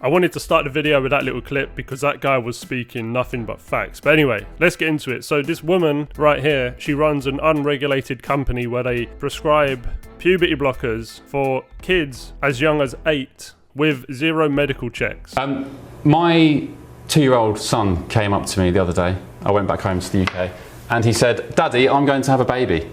I wanted to start the video with that little clip because that guy was speaking nothing but facts. But anyway, let's get into it. So this woman right here, she runs an unregulated company where they prescribe puberty blockers for kids as young as 8 with 0 medical checks. My 2-year-old son came up to me the other day. I went back home to the UK and he said, "Daddy, I'm going to have a baby." Cool.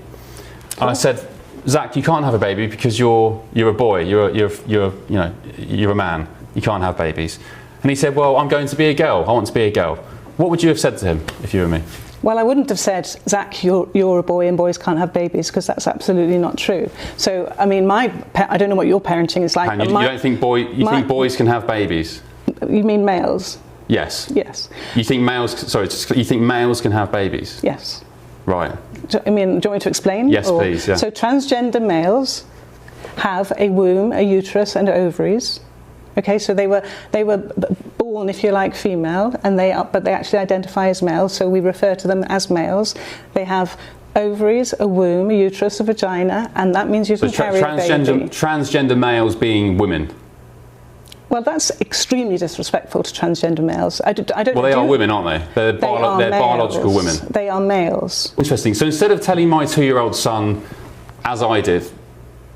And I said, "Zach, you can't have a baby because you're a boy. You're a man. You can't have babies." And he said, "Well, I'm going to be a girl. I want to be a girl." What would you have said to him if you were me? Well, I wouldn't have said, "Zach, you're a boy and boys can't have babies," because that's absolutely not true. So, I mean, I don't know what your parenting is like. And you don't think think boys can have babies? You mean males? Yes. Yes. You think you think males can have babies? Yes. Right. I mean, do you want me to explain? Yes, please. Yeah. So transgender males have a womb, a uterus, and ovaries. Okay, so they were born, if you like, female, but they actually identify as males, so we refer to them as males. They have ovaries, a womb, a uterus, a vagina, and that means you can carry a baby. Transgender males being women. Well, that's extremely disrespectful to transgender males. I don't. Well, they are women, aren't they? They're biological women. They are males. Interesting. So instead of telling my 2-year-old son, as I did,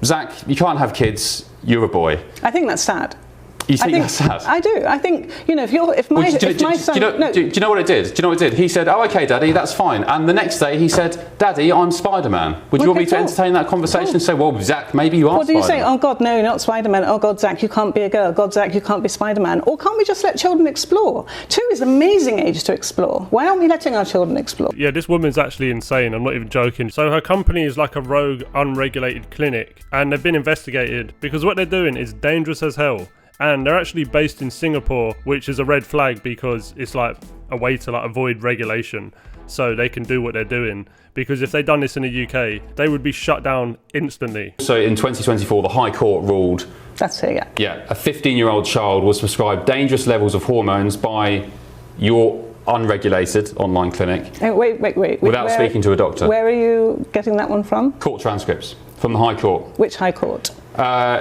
"Zach, you can't have kids. You're a boy." I think that's sad. You think that's sad? I do. I think, you know, if my son... Do you know what it did? Do you know what it did? He said, "Oh, okay, Daddy, that's fine." And the next day he said, "Daddy, I'm Spider-Man." Would you want me to entertain that conversation and say, "Well, Zach, maybe you are Spider-Man"? What do you say? "Oh, God, no, not Spider-Man. Oh, God, Zach, you can't be a girl. God, Zach, you can't be Spider-Man." Or can't we just let children explore? 2 is an amazing age to explore. Why aren't we letting our children explore? Yeah, this woman's actually insane. I'm not even joking. So her company is like a rogue, unregulated clinic, and they've been investigated because what they're doing is dangerous as hell. And they're actually based in Singapore, which is a red flag because it's like a way to avoid regulation. So they can do what they're doing. Because if they'd done this in the UK, they would be shut down instantly. So in 2024, the High Court ruled... That's it, yeah. Yeah, a 15-year-old child was prescribed dangerous levels of hormones by your unregulated online clinic. Wait. Without speaking to a doctor. Where are you getting that one from? Court transcripts from the High Court. Which High Court?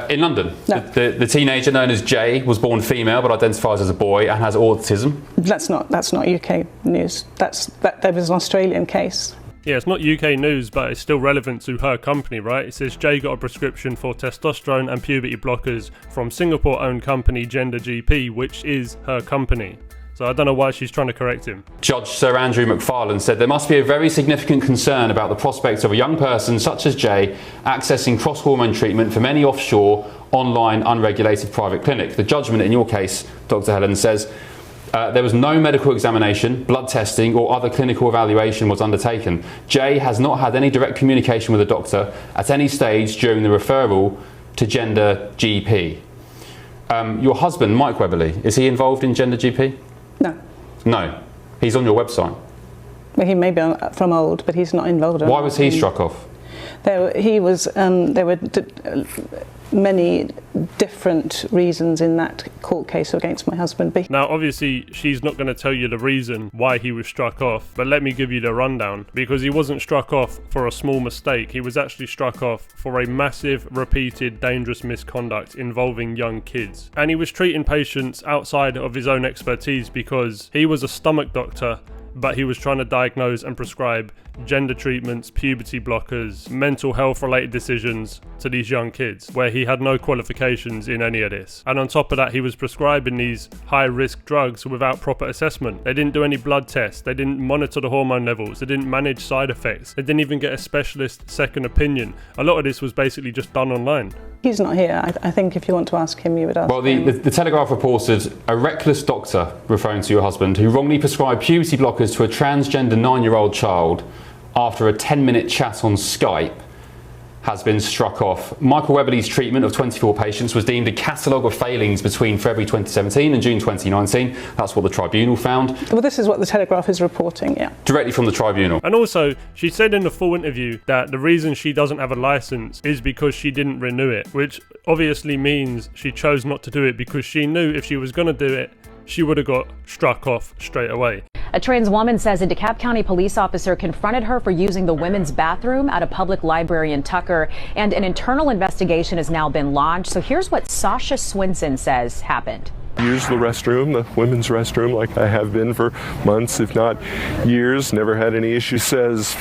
In London. No. The teenager known as Jay was born female but identifies as a boy and has autism. That's not UK news. That was an Australian case. Yeah, it's not UK news, but it's still relevant to her company, right? It says Jay got a prescription for testosterone and puberty blockers from Singapore-owned company GenderGP, which is her company. So I don't know why she's trying to correct him. Judge Sir Andrew McFarlane said there must be a very significant concern about the prospect of a young person such as Jay accessing cross-hormone treatment from any offshore, online, unregulated private clinic. The judgment in your case, Dr. Helen, says there was no medical examination, blood testing or other clinical evaluation was undertaken. Jay has not had any direct communication with a doctor at any stage during the referral to GenderGP. Your husband, Mike Webberley, is he involved in GenderGP? No. No. He's on your website. Well, he may be from old, but he's not involved. Why was he struck off? There were many different reasons in that court case against my husband. Now, obviously, she's not going to tell you the reason why he was struck off, but let me give you the rundown. Because he wasn't struck off for a small mistake. He was actually struck off for a massive, repeated, dangerous misconduct involving young kids. And he was treating patients outside of his own expertise because he was a stomach doctor, but he was trying to diagnose and prescribe gender treatments, puberty blockers, mental health related decisions to these young kids, where he had no qualifications in any of this. And on top of that, he was prescribing these high risk drugs without proper assessment. They didn't do any blood tests, they didn't monitor the hormone levels, they didn't manage side effects, they didn't even get a specialist second opinion. A lot of this was basically just done online. He's not here. I think if you want to ask him, you would ask him. Well, the Telegraph reported a reckless doctor, referring to your husband, who wrongly prescribed puberty blockers to a transgender 9-year-old child after a 10-minute chat on Skype has been struck off. Michael Webberley's treatment of 24 patients was deemed a catalogue of failings between February 2017 and June 2019. That's what the tribunal found. Well, this is what the Telegraph is reporting, yeah. Directly from the tribunal. And also, she said in the full interview that the reason she doesn't have a license is because she didn't renew it, which obviously means she chose not to do it because she knew if she was going to do it, she would have got struck off straight away. A trans woman says a DeKalb County police officer confronted her for using the women's bathroom at a public library in Tucker, and an internal investigation has now been launched. So here's what Sasha Swinson says happened. Use the restroom, the women's restroom, like I have been for months, if not years, never had any issue. Says,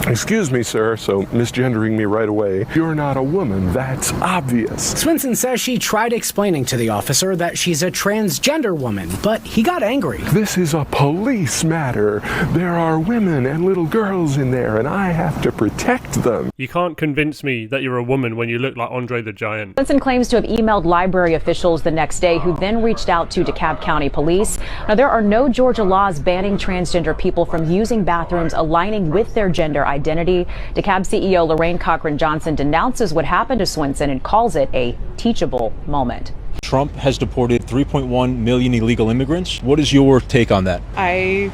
"Excuse me, sir," so misgendering me right away. "You're not a woman, that's obvious." Swinson says she tried explaining to the officer that she's a transgender woman, but he got angry. "This is a police matter. There are women and little girls in there, and I have to protect them." You can't convince me that you're a woman when you look like Andre the Giant. Swinson claims to have emailed library officials the next day, who then reached out to DeKalb County Police. Now, there are no Georgia laws banning transgender people from using bathrooms aligning with their gender identity. DeKalb CEO Lorraine Cochran-Johnson denounces what happened to Swinson and calls it a teachable moment. Trump has deported 3.1 million illegal immigrants. What is your take on that? I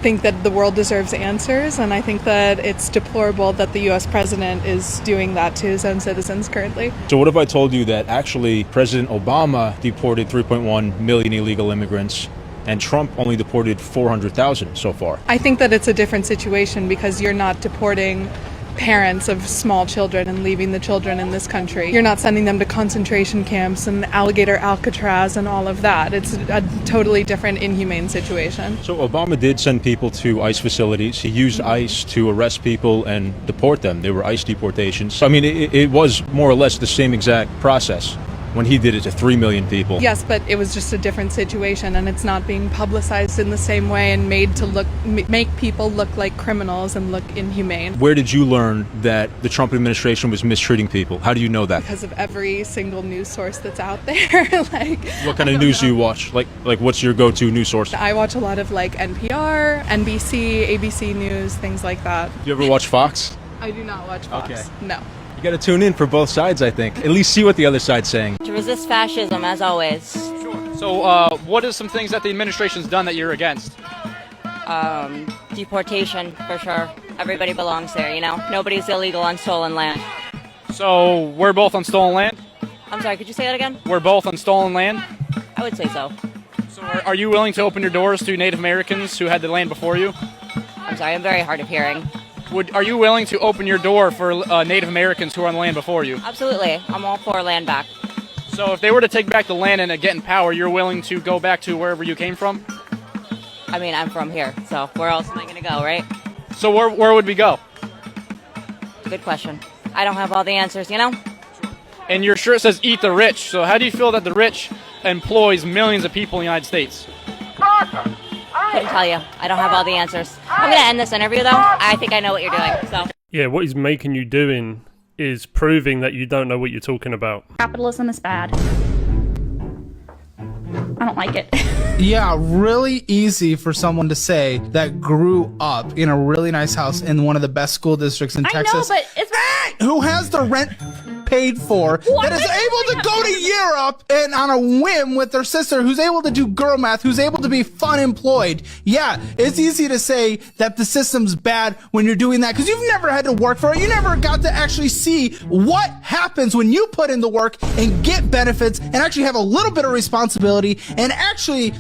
think that the world deserves answers, and I think that it's deplorable that the U.S. president is doing that to his own citizens currently. So what if I told you that actually President Obama deported 3.1 million illegal immigrants and Trump only deported 400,000 so far? I think that it's a different situation because you're not deporting parents of small children and leaving the children in this country. You're not sending them to concentration camps and alligator Alcatraz and all of that. It's a totally different, inhumane situation. So Obama did send people to ICE facilities. He used ICE to arrest people and deport them. They were ICE deportations. So, I mean, it was more or less the same exact process when he did it to 3 million people. Yes, but it was just a different situation, and it's not being publicized in the same way and made to make people look like criminals and look inhumane. Where did you learn that the Trump administration was mistreating people? How do you know that? Because of every single news source that's out there. What kind of news do you watch? Like what's your go-to news source? I watch a lot of NPR, NBC, ABC News, things like that. Do you ever watch Fox? I do not watch Fox. Okay. No. You got to tune in for both sides, I think. At least see what the other side's saying. To resist fascism, as always. Sure. So, what are some things that the administration's done that you're against? Deportation, for sure. Everybody belongs there, you know? Nobody's illegal on stolen land. So, we're both on stolen land? I'm sorry, could you say that again? We're both on stolen land? I would say so. So, are you willing to open your doors to Native Americans who had the land before you? I'm sorry, I'm very hard of hearing. Are you willing to open your door for Native Americans who are on the land before you? Absolutely. I'm all for land back. So if they were to take back the land and get in power, you're willing to go back to wherever you came from? I mean, I'm from here, so where else am I going to go, right? So where would we go? Good question. I don't have all the answers, you know? And your shirt says eat the rich. So how do you feel that the rich employs millions of people in the United States? Couldn't tell you. I don't have all the answers. I'm going to end this interview, though. I think I know what you're doing, so. Yeah, what he's making you doing is proving that you don't know what you're talking about. Capitalism is bad. I don't like it. Yeah, really easy for someone to say that grew up in a really nice house in one of the best school districts in Texas. I know, but it's... Who has the rent paid for, that is able to go to Europe and on a whim with their sister, who's able to do girl math, who's able to be fun employed. Yeah, it's easy to say that the system's bad when you're doing that because you've never had to work for it. You never got to actually see what happens when you put in the work and get benefits and actually have a little bit of responsibility and actually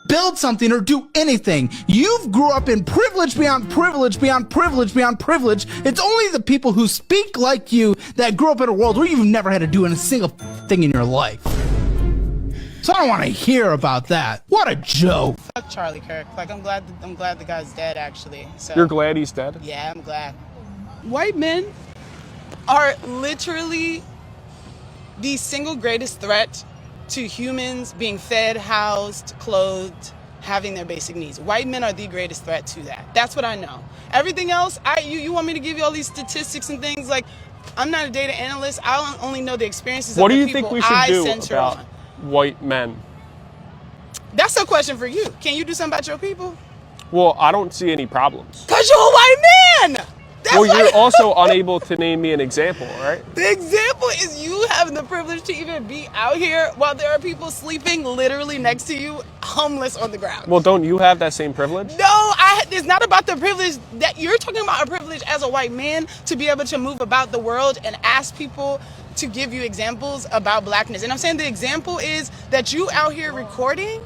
build something or do anything. You've grew up in privilege beyond privilege beyond privilege beyond privilege. It's only the people who speak like you that grew up in a world where you've never had to do a single thing in your life. So I don't want to hear about that. What a joke. Fuck Charlie Kirk. Like, I'm glad the guy's dead, actually. So you're glad he's dead? Yeah, I'm glad. White men are literally the single greatest threat to humans being fed, housed, clothed, having their basic needs. White men are the greatest threat to that. That's what I know. Everything else, you want me to give you all these statistics and things? Like, I'm not a data analyst. I only know the experiences of the people I censor on. What do you think we should do about white men? That's a question for you. Can you do something about your people? Well, I don't see any problems. Because you're a white man! Well, you're also unable to name me an example, right? The example is you having the privilege to even be out here while there are people sleeping literally next to you, homeless on the ground. Well, don't you have that same privilege? No, it's not about the privilege that you're talking about. A privilege as a white man to be able to move about the world and ask people to give you examples about blackness. And I'm saying the example is that you out here recording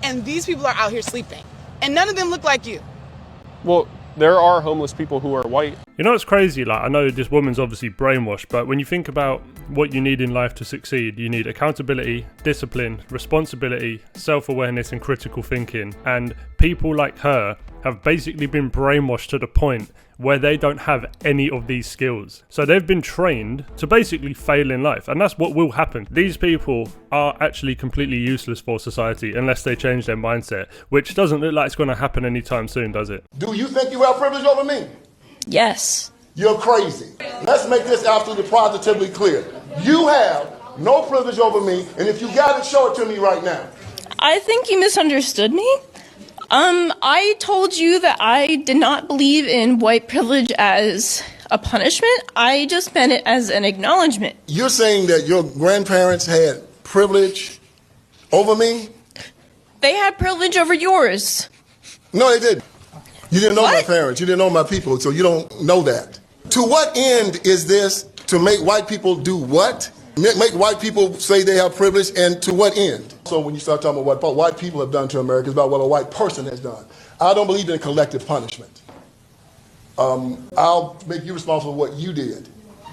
and these people are out here sleeping. And none of them look like you. Well, there are homeless people who are white. You know what's crazy? Like, I know this woman's obviously brainwashed, but when you think about what you need in life to succeed, you need accountability, discipline, responsibility, self-awareness, and critical thinking. And people like her have basically been brainwashed to the point where they don't have any of these skills. So they've been trained to basically fail in life, and that's what will happen. These people are actually completely useless for society unless they change their mindset, which doesn't look like it's going to happen anytime soon, does it? Do you think you have privilege over me? Yes. You're crazy. Let's make this absolutely positively clear. You have no privilege over me, and if you got it, show it to me right now. I think you misunderstood me. I told you that I did not believe in white privilege as a punishment. I just meant it as an acknowledgement. You're saying that your grandparents had privilege over me? They had privilege over yours. No, they didn't. You didn't know my parents. You didn't know my people, so you don't know that. To what end is this? To make white people do what? Make white people say they have privilege, and to what end? So when you start talking about what white people have done to America, it's about what a white person has done. I don't believe in collective punishment. I'll make you responsible for what you did.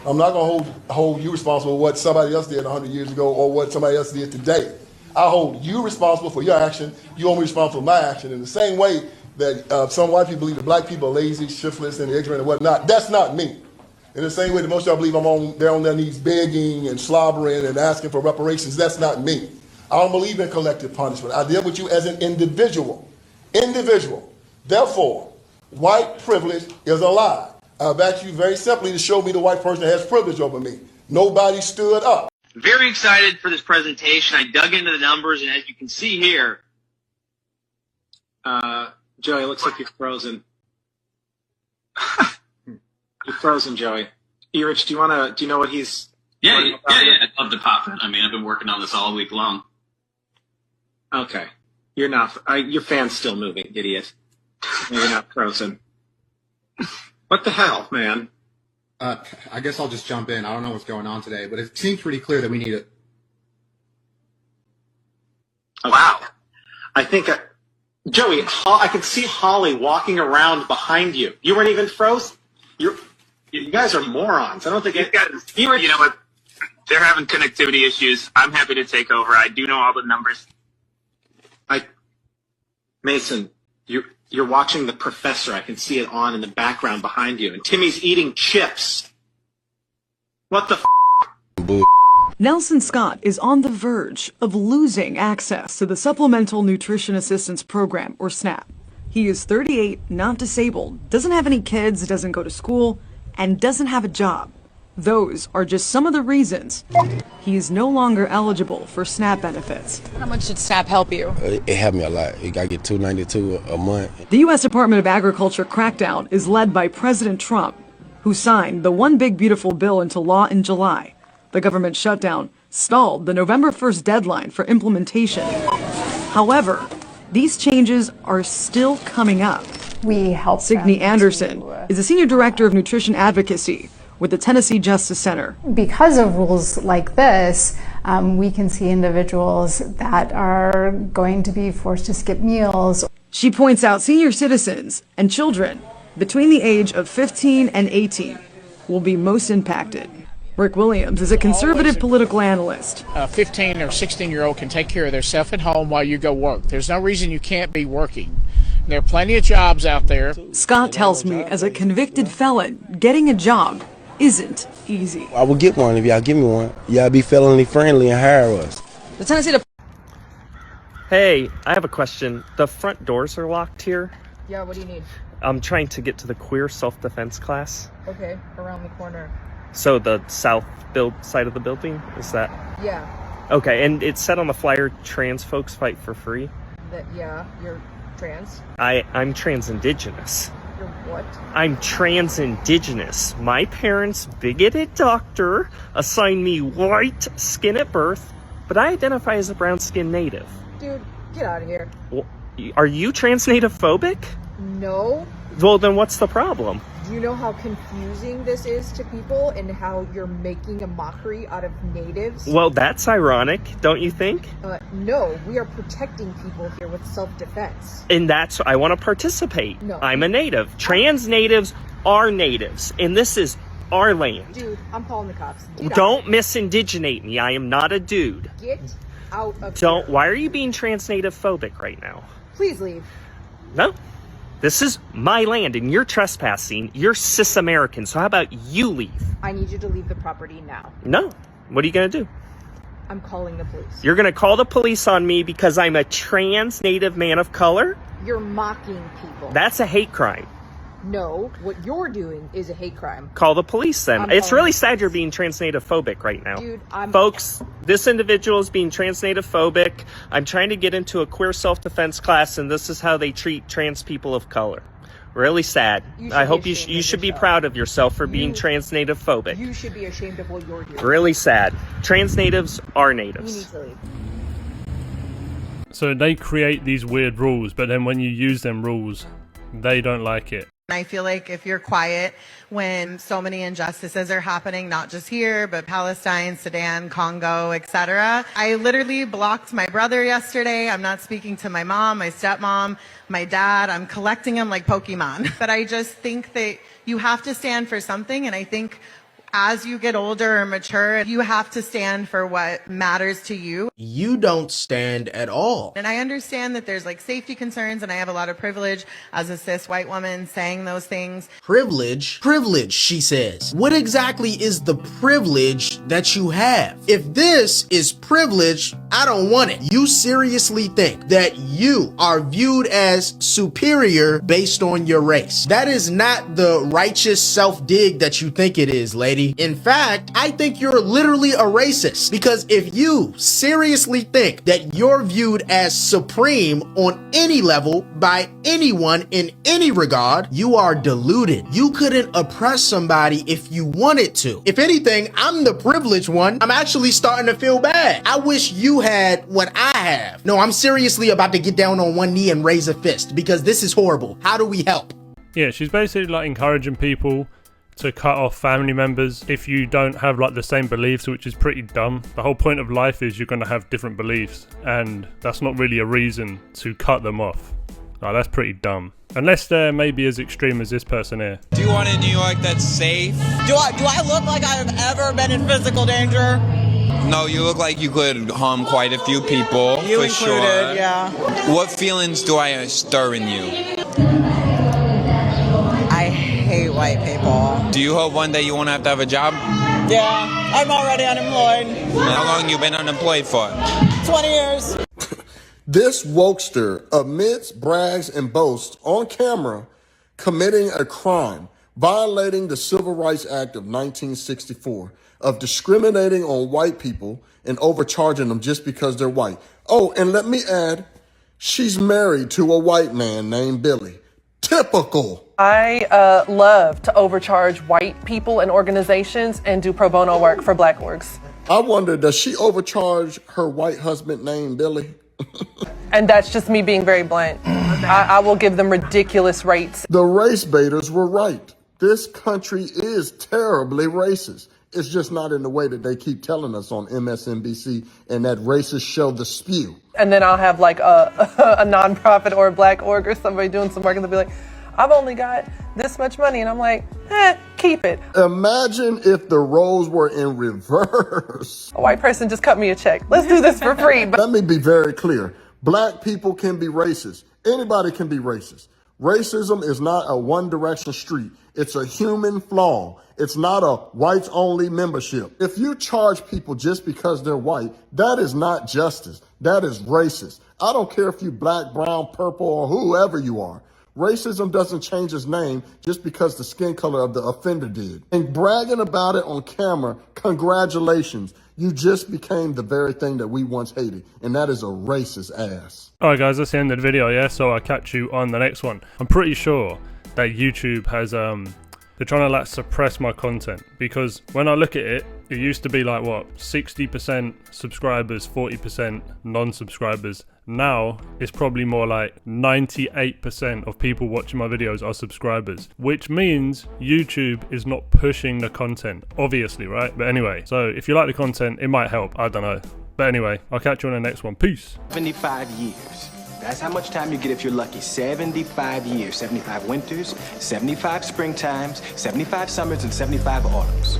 I'm not going to hold you responsible for what somebody else did 100 years ago or what somebody else did today. I hold you responsible for your action. You hold me responsible for my action. In the same way that some white people believe that black people are lazy, shiftless, and ignorant and whatnot, that's not me. In the same way that most of y'all believe they're on their knees begging and slobbering and asking for reparations, that's not me. I don't believe in collective punishment. I deal with you as an individual. Therefore, white privilege is a lie. I've asked you very simply to show me the white person that has privilege over me. Nobody stood up. Very excited for this presentation. I dug into the numbers, and as you can see here, Joey, it looks like you're frozen. You're frozen, Joey. Rich, do you know what he's... Yeah, I'd love to pop it. I mean, I've been working on this all week long. Okay. You're not... your fan's still moving, idiot. You're not frozen. What the hell, man? I guess I'll just jump in. I don't know what's going on today, but it seems pretty clear that we need it. Wow. I think... Joey, I can see Holly walking around behind you. You weren't even frozen? You guys are morons. I don't think you know what? They're having connectivity issues. I'm happy to take over. I do know all the numbers. Mason, you're watching The Professor. I can see it on in the background behind you. And Timmy's eating chips. What the f***? Nelson Scott is on the verge of losing access to the Supplemental Nutrition Assistance Program, or SNAP. He is 38, not disabled, doesn't have any kids, doesn't go to school, and doesn't have a job. Those are just some of the reasons he is no longer eligible for SNAP benefits. How much did SNAP help you? It helped me a lot. I get $292 a month. The U.S. Department of Agriculture crackdown is led by President Trump, who signed the One Big Beautiful Bill into law in July. The government shutdown stalled the November 1st deadline for implementation. However, these changes are still coming up. We help Signe Anderson is a senior director of nutrition advocacy with the Tennessee Justice Center. Because of rules like this, we can see individuals that are going to be forced to skip meals. She points out senior citizens and children between the age of 15 and 18 will be most impacted. Rick Williams is a conservative political analyst. A 15 or 16-year-old can take care of themselves at home while you go work. There's no reason you can't be working. There are plenty of jobs out there. Scott tells me, as a convicted felon, getting a job isn't easy. I will get one if y'all give me one. Y'all be felony friendly and hire us. The Tennessee Hey, I have a question. The front doors are locked here. Yeah, what do you need? I'm trying to get to the queer self-defense class. Okay, around the corner. So the south side of the building, is that? Yeah. Okay, and it said on the flyer, trans folks fight for free. Yeah, you're trans? I'm trans-indigenous. You're what? I'm trans-indigenous. My parents, bigoted doctor, assigned me white skin at birth, but I identify as a brown-skinned native. Dude, get out of here. Well, are you trans-native phobic? No. Well, then what's the problem? Do you know how confusing this is to people and how you're making a mockery out of natives? Well, that's ironic, don't you think? No, we are protecting people here with self-defense. And that's, I want to participate. No. I'm a native. Trans natives are natives, and this is our land. Dude, I'm calling the cops. Don't misindigenate me. I am not a dude. Get out of Don't. here. Why are you being trans native phobic right now? Please leave. No. This is my land, and you're trespassing. You're cis American, so how about you leave? I need you to leave the property now. No. What are you going to do? I'm calling the police. You're going to call the police on me because I'm a trans native man of color? You're mocking people. That's a hate crime. No, what you're doing is a hate crime. Call the police then. It's really sad you're being trans native phobic right now. Dude, Folks, this individual is being trans native phobic. I'm trying to get into a queer self-defense class, and this is how they treat trans people of color. Really sad. I hope you should be proud of yourself for being trans native phobic. You should be ashamed of what you're doing. Really sad. Trans natives are You natives. need to leave. So they create these weird rules, but then when you use them rules, they don't like it. I feel like if you're quiet when so many injustices are happening, not just here, but Palestine, Sudan, Congo, etc. I literally blocked my brother yesterday. I'm not speaking to my mom, my stepmom, my dad. I'm collecting them like Pokemon. But I just think that you have to stand for something, and I think as you get older or mature, you have to stand for what matters to you. You don't stand at all. And I understand that there's like safety concerns, and I have a lot of privilege as a cis white woman saying those things. Privilege? Privilege, she says. What exactly is the privilege that you have? If this is privilege, I don't want it. You seriously think that you are viewed as superior based on your race? That is not the righteous self-dig that you think it is, lady. In fact, I think you're literally a racist, because if you seriously think that you're viewed as supreme on any level by anyone in any regard, you are deluded. You couldn't oppress somebody if you wanted to. If anything, I'm the privileged one. I'm actually starting to feel bad. I wish you had what I have. No, I'm seriously about to get down on one knee and raise a fist, because this is horrible. How do we help? Yeah, she's basically like encouraging people to cut off family members if you don't have like the same beliefs, which is pretty dumb. The whole point of life is you're going to have different beliefs, and that's not really a reason to cut them off. Like, that's pretty dumb. Unless they're maybe as extreme as this person here. Do you want a New York that's safe? Do I look like I've ever been in physical danger? No, you look like you could harm quite a few people, You for included, sure. yeah. What feelings do I stir in you? I hate white people. Do you hope one day you won't have to have a job? Yeah, I'm already unemployed. How long you been unemployed for? 20 years. This wokester admits, brags, and boasts on camera committing a crime, violating the Civil Rights Act of 1964 of discriminating on white people and overcharging them just because they're white. Oh, and let me add, she's married to a white man named Billy. Typical. I love to overcharge white people and organizations and do pro bono work for black orgs. I wonder, does she overcharge her white husband named Billy? And that's just me being very blunt. I will give them ridiculous rates. The race baiters were right. This country is terribly racist. It's just not in the way that they keep telling us on MSNBC and that racist show The Spew. And then I'll have like a nonprofit or a black org or somebody doing some work, and they'll be like, I've only got this much money. And I'm like, keep it. Imagine if the roles were in reverse. A white person just cut me a check. Let's do this for free. Let me be very clear. Black people can be racist. Anybody can be racist. Racism is not a one-direction street. It's a human flaw. It's not a whites-only membership. If you charge people just because they're white, that is not justice. That is racist. I don't care if you black, brown, purple, or whoever you are. Racism doesn't change its name just because the skin color of the offender did. And bragging about it on camera, congratulations. You just became the very thing that we once hated, and that is a racist ass. Alright guys, that's the end of the video, yeah? So I'll catch you on the next one. I'm pretty sure that YouTube has, they're trying to like suppress my content, because when I look at it, It used to be like, what, 60% subscribers, 40% non-subscribers. Now, it's probably more like 98% of people watching my videos are subscribers, which means YouTube is not pushing the content, obviously, right? But anyway, so if you like the content, it might help. I don't know. But anyway, I'll catch you on the next one. Peace. 75 years. That's how much time you get if you're lucky. 75 years. 75 winters, 75 springtimes, 75 summers, and 75 autumns.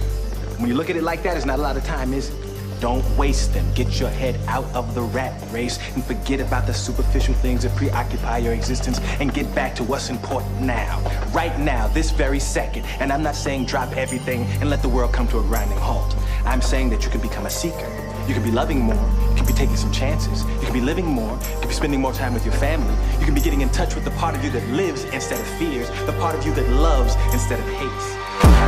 When you look at it like that, it's not a lot of time, is it? Don't waste them. Get your head out of the rat race and forget about the superficial things that preoccupy your existence and get back to what's important now. Right now, this very second. And I'm not saying drop everything and let the world come to a grinding halt. I'm saying that you can become a seeker. You can be loving more. You can be taking some chances. You can be living more. You can be spending more time with your family. You can be getting in touch with the part of you that lives instead of fears, the part of you that loves instead of hates.